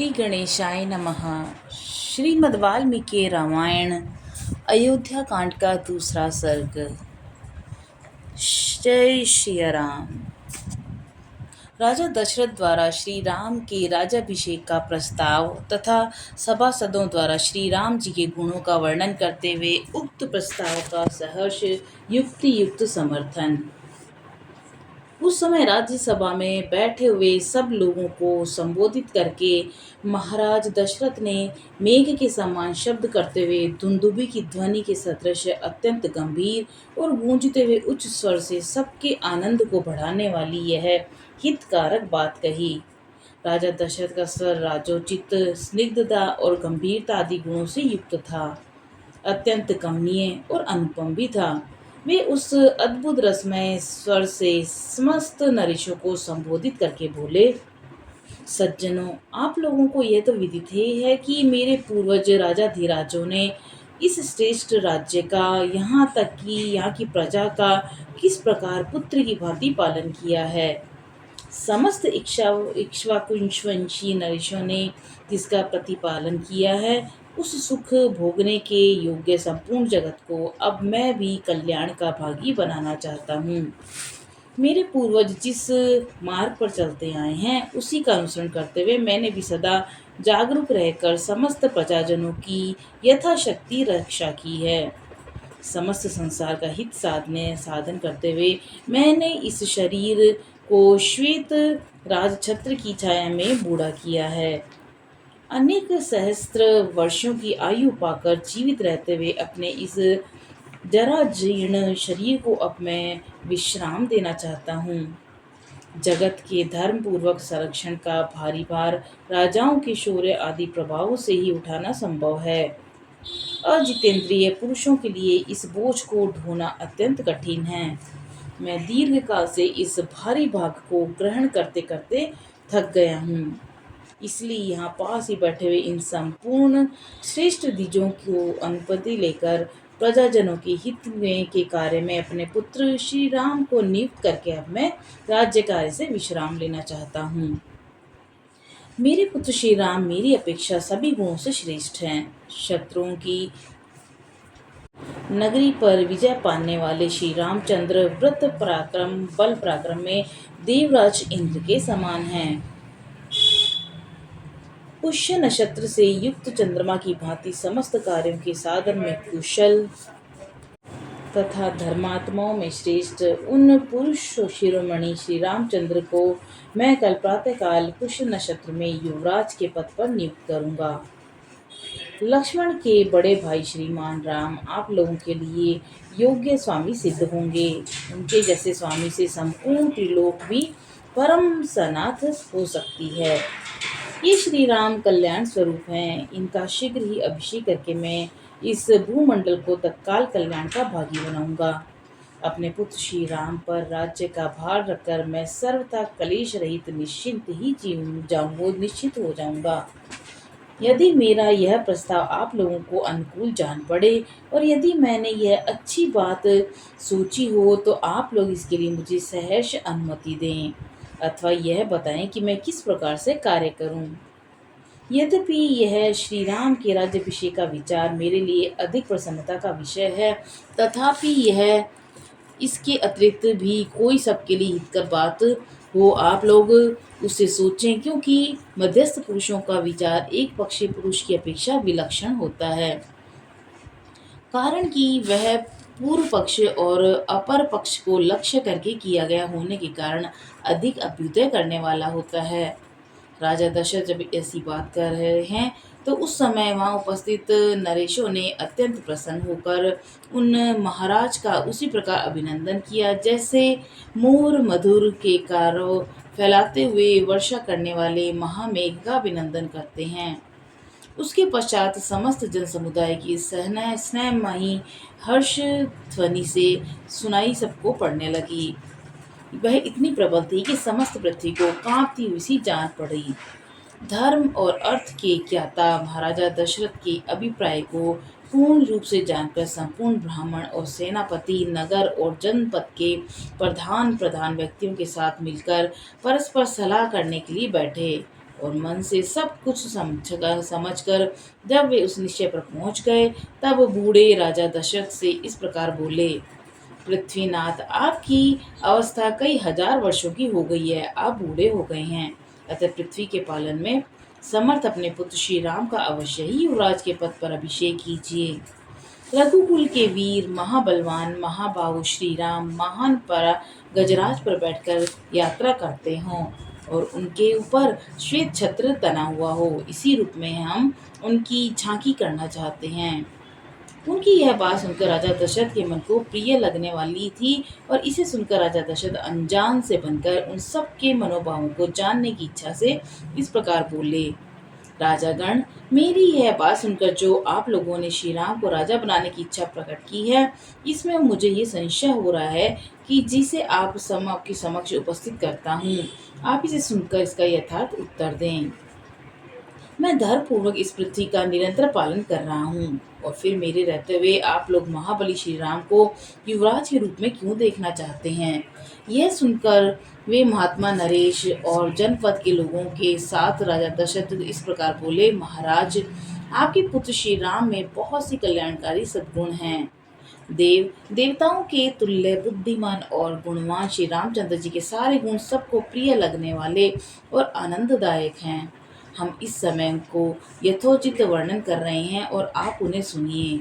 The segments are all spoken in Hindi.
श्री गणेशाय नमः। श्रीमद् वाल्मीकि रामायण अयोध्या कांड का दूसरा सर्ग। जय श्री राम। राजा दशरथ द्वारा श्री राम के राज्याभिषेक का प्रस्ताव तथा सभासदों द्वारा श्री राम जी के गुणों का वर्णन करते हुए उक्त प्रस्ताव का सहर्ष युक्ति युक्त समर्थन। उस समय राज्यसभा में बैठे हुए सब लोगों को संबोधित करके महाराज दशरथ ने मेघ के समान शब्द करते हुए दुंदुभी की ध्वनि के सदृश अत्यंत गंभीर और गूंजते हुए उच्च स्वर से सबके आनंद को बढ़ाने वाली यह हितकारक बात कही। राजा दशरथ का स्वर राजोचित, स्निग्धता और गंभीरता आदि गुणों से युक्त था, अत्यंत कमनीय और अनुपम भी था। वे उस अद्भुत रसमय स्वर से समस्त नरेशों को संबोधित करके बोले, सज्जनों, आप लोगों को यह तो विदित ही है कि मेरे पूर्वज राजाधिराजों ने इस श्रेष्ठ राज्य का, यहाँ तक कि यहाँ की प्रजा का किस प्रकार पुत्र की भांति पालन किया है। समस्त इक्ष्वाकुवंशी नरेशों ने जिसका प्रतिपालन किया है, उस सुख भोगने के योग्य संपूर्ण जगत को अब मैं भी कल्याण का भागी बनाना चाहता हूँ। मेरे पूर्वज जिस मार्ग पर चलते आए हैं, उसी का अनुसरण करते हुए मैंने भी सदा जागरूक रहकर समस्त प्रजाजनों की यथाशक्ति रक्षा की है। समस्त संसार का हित साधन करते हुए मैंने इस शरीर को श्वेत राजछत्र की छाया में बूढ़ा किया है। अनेक सहस्त्र वर्षों की आयु पाकर जीवित रहते हुए अपने इस जराजीर्ण शरीर को अब मैं विश्राम देना चाहता हूँ। जगत के धर्म पूर्वक संरक्षण का भारी भार राजाओं के शौर्य आदि प्रभावों से ही उठाना संभव है। अजितेंद्रिय पुरुषों के लिए इस बोझ को ढोना अत्यंत कठिन है। मैं दीर्घ काल से इस भारी भाग को ग्रहण करते करते थक गया हूँ। इसलिए यहाँ पास ही बैठे हुए इन संपूर्ण श्रेष्ठ द्विजों को अनुमति लेकर प्रजाजनों के हित में के कार्य में अपने पुत्र श्री राम को नियुक्त करके अब मैं राज्य कार्य से विश्राम लेना चाहता हूँ। मेरे पुत्र श्री राम मेरी अपेक्षा सभी गुणों से श्रेष्ठ हैं। शत्रुओं की नगरी पर विजय पाने वाले श्री रामचंद्र व्रत पराक्रम बल पराक्रम में देवराज इंद्र के समान हैं। पुष्य नक्षत्र से युक्त चंद्रमा की भांति समस्त कार्यों के साधन में कुशल तथा धर्मात्माओं में श्रेष्ठ उन पुरुष शिरोमणि श्री रामचंद्र को मैं कल प्रातःकाल पुष्य नक्षत्र में युवराज के पद पर नियुक्त करूंगा। लक्ष्मण के बड़े भाई श्रीमान राम आप लोगों के लिए योग्य स्वामी सिद्ध होंगे। उनके जैसे स्वामी से संपूर्ण त्रिलोक भी परम सनाथ हो सकती है। ये श्री राम कल्याण स्वरूप हैं। इनका शीघ्र ही अभिषेक करके मैं इस भूमंडल को तत्काल कल्याण का भागी बनाऊंगा। अपने पुत्र श्री राम पर राज्य का भार रखकर मैं सर्वथा कलेश रहित निश्चिंत हो जाऊंगा। यदि मेरा यह प्रस्ताव आप लोगों को अनुकूल जान पड़े और यदि मैंने यह अच्छी बात सोची हो, तो आप लोग इसके लिए मुझे सहर्ष अनुमति दें अथवा यह बताएं कि मैं किस प्रकार से कार्य करूं। यद्यपि यह श्री राम के राज्याभिषेक का विचार मेरे लिए अधिक प्रसन्नता का विषय है, तथापि यह इसके अतिरिक्त भी कोई सबके लिए हितकर बात हो, आप लोग उसे सोचें, क्योंकि मध्यस्थ पुरुषों का विचार एक पक्षी पुरुष की अपेक्षा विलक्षण होता है। कारण कि वह पूर्व पक्ष और अपर पक्ष को लक्ष्य करके किया गया होने के कारण अधिक अभ्युदय करने वाला होता है। राजा दशरथ जब ऐसी बात कर रहे हैं, तो उस समय वहां उपस्थित नरेशों ने अत्यंत प्रसन्न होकर उन महाराज का उसी प्रकार अभिनंदन किया जैसे मोर मधुर के कारों फैलाते हुए वर्षा करने वाले महामेघ का अभिनंदन करते हैं। उसके पश्चात समस्त जन समुदाय की स्नेहमयी हर्ष ध्वनि से सुनाई सबको पड़ने लगी। वह इतनी प्रबल थी कि समस्त पृथ्वी को कांपती हुई सी जान पड़ी। धर्म और अर्थ के ज्ञाता महाराजा दशरथ के अभिप्राय को पूर्ण रूप से जानकर संपूर्ण ब्राह्मण और सेनापति नगर और जनपद के प्रधान व्यक्तियों के साथ मिलकर परस्पर सलाह करने के लिए बैठे और मन से सब कुछ समझकर जब वे उस निश्चय पर पहुंच गए, तब बूढ़े राजा दशरथ से इस प्रकार बोले। पृथ्वीनाथ, आपकी अवस्था कई हजार वर्षों की हो गई है, आप बूढ़े हो गए हैं, अतः पृथ्वी के पालन में समर्थ अपने पुत्र श्री राम का अवश्य ही युवराज के पद पर अभिषेक कीजिए। रघुकुल के वीर महाबलवान महाबाहु श्री राम महान पर गजराज पर बैठकर यात्रा करते हों और उनके ऊपर श्वेत छत्र तना हुआ हो, इसी रूप में हम उनकी झांकी करना चाहते हैं। उनकी यह बात सुनकर राजा दशरथ के मन को प्रिय लगने वाली थी और इसे सुनकर राजा दशरथ अनजान से बनकर उन सब के मनोभावों को जानने की इच्छा से इस प्रकार बोले। राजागण, मेरी यह बात सुनकर जो आप लोगों ने श्री राम को राजा बनाने की इच्छा प्रकट की है, इसमें मुझे ये संशय हो रहा है कि जिसे आपके समक्ष उपस्थित करता हूँ, आप इसे सुनकर इसका यथार्थ उत्तर दें। मैं धर्म पूर्वक इस पृथ्वी का निरंतर पालन कर रहा हूँ, और फिर मेरे रहते हुए आप लोग महाबली श्री राम को युवराज के रूप में क्यों देखना चाहते हैं? यह सुनकर वे महात्मा नरेश और जनपद के लोगों के साथ राजा दशरथ इस प्रकार बोले। महाराज, आपके पुत्र श्री राम में बहुत सी कल्याणकारी सद्गुण हैं। देवताओं के तुल्य बुद्धिमान और गुणवान श्री रामचंद्र जी के सारे गुण सबको प्रिय लगने वाले और आनंददायक हैं। हम इस समय उनको यथोचित वर्णन कर रहे हैं और आप उन्हें सुनिए।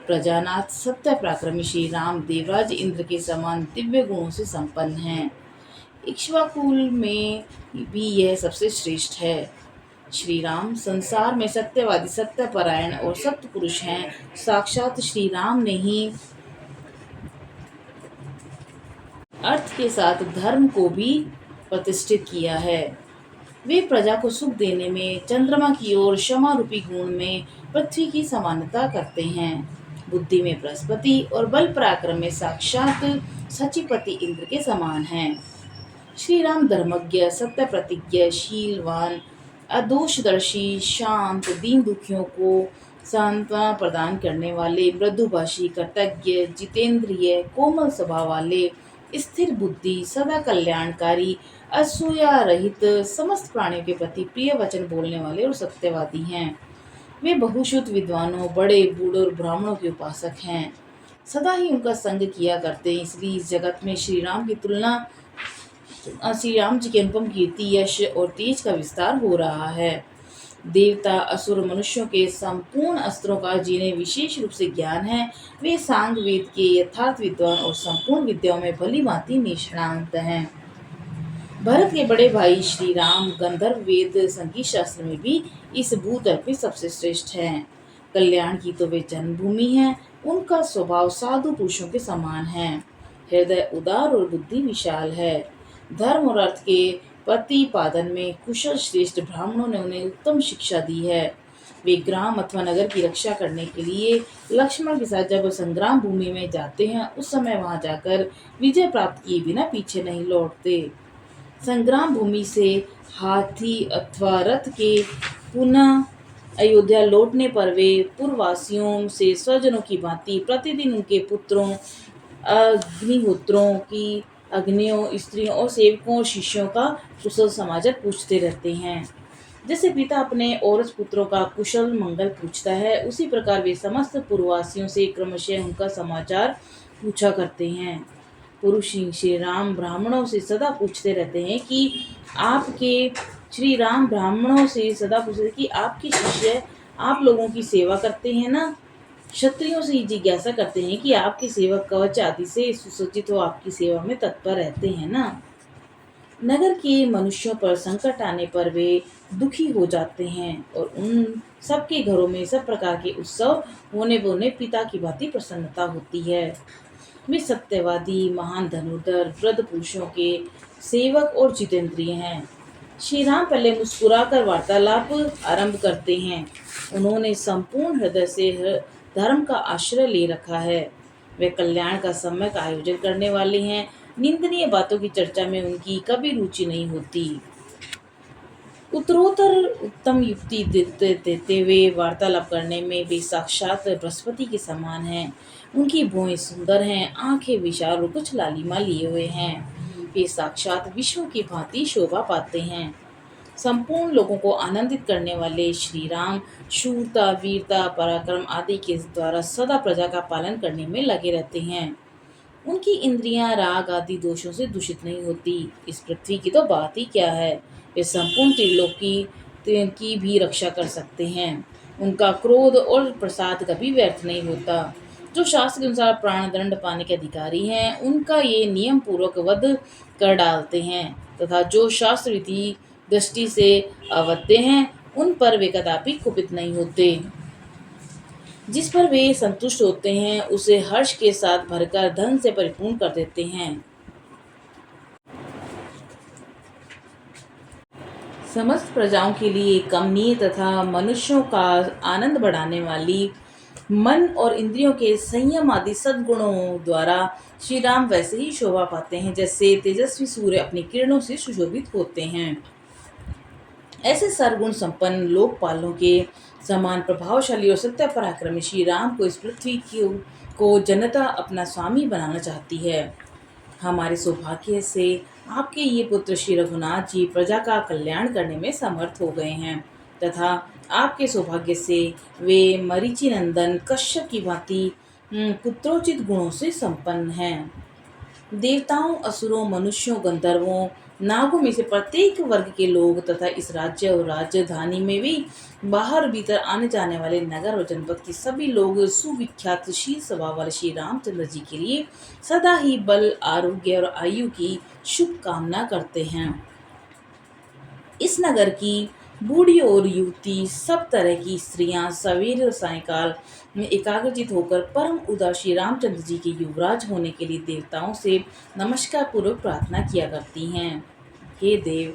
प्रजानाथ सत्य पराक्रमी श्री राम देवराज इंद्र के समान दिव्य गुणों से संपन्न हैं। इक्ष्वाकुल में भी यह सबसे श्रेष्ठ है। श्री राम संसार में सत्यवादी, सत्यपरायण और सत्य पुरुष हैं। साक्षात श्री राम ने ही अर्थ के साथ धर्म को भी प्रतिष्ठित किया है। वे प्रजा को सुख देने में चंद्रमा की ओर क्षमा रूपी गुण में पृथ्वी की समानता करते हैं। बुद्धि में बृहस्पति और बल पराक्रम में साक्षात सचिपति इंद्र के समान हैं। श्री राम धर्मज्ञ, सत्य प्रतिज्ञ, शीलवान, अदोषदर्शी, शांत, दीन दुखियों को सांत्वना प्रदान करने वाले, मृदुभाषी, कृतज्ञ, जितेंद्रिय, कोमल स्वभाव वाले, स्थिर बुद्धि, सदा कल्याणकारी, असूया रहित, समस्त प्राणियों के प्रति प्रिय वचन बोलने वाले और सत्यवादी हैं। वे बहुश्रुत विद्वानों, बड़े बूढ़ों और ब्राह्मणों के उपासक हैं। सदा ही उनका संग किया करते हैं, इसलिए इस जगत में श्री राम की तुलना श्री राम जी के अनुपम कीर्ति, यश और तेज का विस्तार हो रहा है। देवता, असुर, मनुष्यों के संपूर्ण अस्त्रों का जिन्हें विशेष रूप से ज्ञान है, वे सांग वेद के यथार्थ विद्वान और संपूर्ण विद्याओं में भली भांति निष्णात हैं। भरत के बड़े भाई श्री राम गंधर्व वेद संगीत शास्त्र में भी इस भूतल पे सबसे श्रेष्ठ हैं। कल्याण की तो वे जन्मभूमि है। उनका स्वभाव साधु पुरुषों के समान है। हृदय उदार और बुद्धि विशाल है। धर्म और अर्थ के प्रतिपादन में कुशल श्रेष्ठ ब्राह्मणों ने उन्हें उत्तम शिक्षा दी है। वे ग्राम अथवा नगर की रक्षा करने के लिए लक्ष्मण के साथ जब संग्राम भूमि में जाते हैं, उस समय वहां जाकर विजय प्राप्त किए बिना पीछे नहीं लौटते। संग्राम भूमि से हाथी अथवा रथ के पुनः अयोध्या लौटने पर वे पूर्ववासियों से स्वजनों की भांति प्रतिदिन उनके पुत्रों, अग्निहोत्रों की अग्नियों, स्त्रियों और सेवकों और शिष्यों का कुशल समाचार पूछते रहते हैं। जैसे पिता अपने औरस पुत्रों का कुशल मंगल पूछता है, उसी प्रकार वे समस्त पूर्ववासियों से क्रमशः उनका समाचार पूछा करते हैं। पुरुष श्री राम ब्राह्मणों से सदा पूछते रहते हैं कि आपके शिष्य आप लोगों की सेवा करते हैं ना। क्षत्रियों से जिज्ञासा करते हैं कि आपके सेवक कवच आदि से सुसज्जित हो आपकी सेवा में तत्पर रहते हैं ना। नगर के मनुष्यों पर संकट आने पर वे दुखी हो जाते हैं और उन सबके घरों में सब प्रकार के उत्सव होने पर उन्हें पिता की भांति प्रसन्नता होती है। वे सत्यवादी, महान धनुर्धर, वृद्ध पुरुषों के सेवक और जितेंद्रिय हैं। श्री राम पहले मुस्कुराकर वार्तालाप आरंभ करते हैं। उन्होंने संपूर्ण हृदय से धर्म का आश्रय ले रखा है। वे कल्याण का सम्यक आयोजन करने वाले हैं। निंदनीय बातों की चर्चा में उनकी कभी रुचि नहीं होती। उत्तरोत्तर उत्तम युक्ति देते हुए वार्तालाप करने में वे साक्षात बृहस्पति के समान हैं। उनकी भौहें सुंदर हैं, आंखें विशाल और कुछ लालिमा लिए हुए हैं। वे साक्षात विष्णु की भांति शोभा पाते हैं। संपूर्ण लोगों को आनंदित करने वाले श्री राम शूरता, वीरता, पराक्रम आदि के द्वारा सदा प्रजा का पालन करने में लगे रहते हैं। उनकी इंद्रियां राग आदि दोषों से दूषित नहीं होती। इस पृथ्वी की तो बात ही क्या है, वे संपूर्ण त्रिलोकी की भी रक्षा कर सकते हैं। उनका क्रोध और प्रसाद कभी व्यर्थ नहीं होता। जो शास्त्र के अनुसार प्राण दंड पाने के अधिकारी हैं, उनका ये नियम पूर्वक वध कर डालते हैं, तथा जो शास्त्र विधि दृष्टि से अवध्य हैं, उन पर वे कदापि कुपित नहीं होते। जिस पर वे संतुष्ट होते हैं, उसे हर्ष के साथ भरकर धन से परिपूर्ण कर देते हैं। समस्त प्रजाओं के लिए कमनीय तथा मनुष्यों का आनंद बढ़ाने वाली मन और इंद्रियों के संयम आदि सद्गुणों द्वारा श्री राम वैसे ही शोभा पाते हैं जैसे तेजस्वी सूर्य अपनी किरणों से सुशोभित होते हैं। ऐसे सर्वगुण संपन्न लोकपालों के समान प्रभावशाली और सत्य पराक्रमी श्री राम को इस पृथ्वी को जनता अपना स्वामी बनाना चाहती है। हमारे सौभाग्य से आपके ये पुत्र श्री रघुनाथ जी प्रजा का कल्याण करने में समर्थ हो गए हैं, तथा आपके सौभाग्य से वे मरीचि नंदन कश्यप की भांति पुत्रोचित गुणों से संपन्न हैं। देवताओं, असुरों, मनुष्यों, गंधर्वों, नागों में से प्रत्येक वर्ग के लोग तथा इस राज्य और राजधानी में भी बाहर भीतर आने जाने वाले नगर और जनपद के सभी लोग सुविख्यात शील स्वभाव वाले श्री रामचंद्र जी के लिए सदा ही बल, आरोग्य और आयु की शुभ कामना करते हैं। इस नगर की बूढ़ी और युवती, सब तरह की स्त्रियां सवेरे और सायंकाल में एकाग्रचित होकर परम उदार श्री रामचंद्र जी के युवराज होने के लिए देवताओं से नमस्कार पूर्वक प्रार्थना किया करती हैं। हे देव,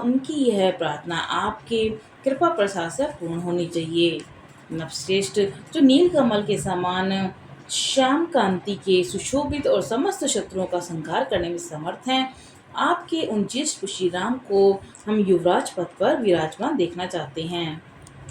उनकी यह प्रार्थना आपके कृपा प्रसाद से पूर्ण होनी चाहिए। नवश्रेष्ठ, जो नील कमल के समान श्याम कांति के सुशोभित और समस्त शत्रुओं का संहार करने में समर्थ हैं, आपके उन ज्येष्ठ श्री राम को हम युवराज पद पर विराजमान देखना चाहते हैं।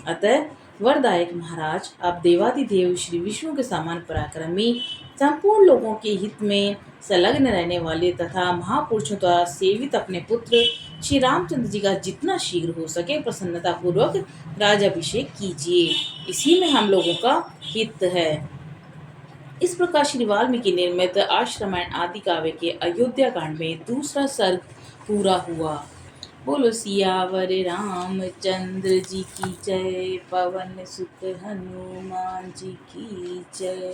अतः वरदायक महाराज, आप देवादिदेव श्री विष्णु के समान पराक्रमी, संपूर्ण लोगों के हित में संलग्न रहने वाले तथा महापुरुषों द्वारा सेवित अपने पुत्र श्री रामचंद्र जी का जितना शीघ्र हो सके प्रसन्नता पूर्वक राजाभिषेक कीजिए। इसी में हम लोगों का हित है। इस प्रकार श्री वाल्मीकि निर्मित आश्रमायण आदि काव्य के अयोध्या कांड में दूसरा सर्ग पूरा हुआ। बोलो सियावर रामचंद्र जी की जय, पवन सुत हनुमान जी की जय।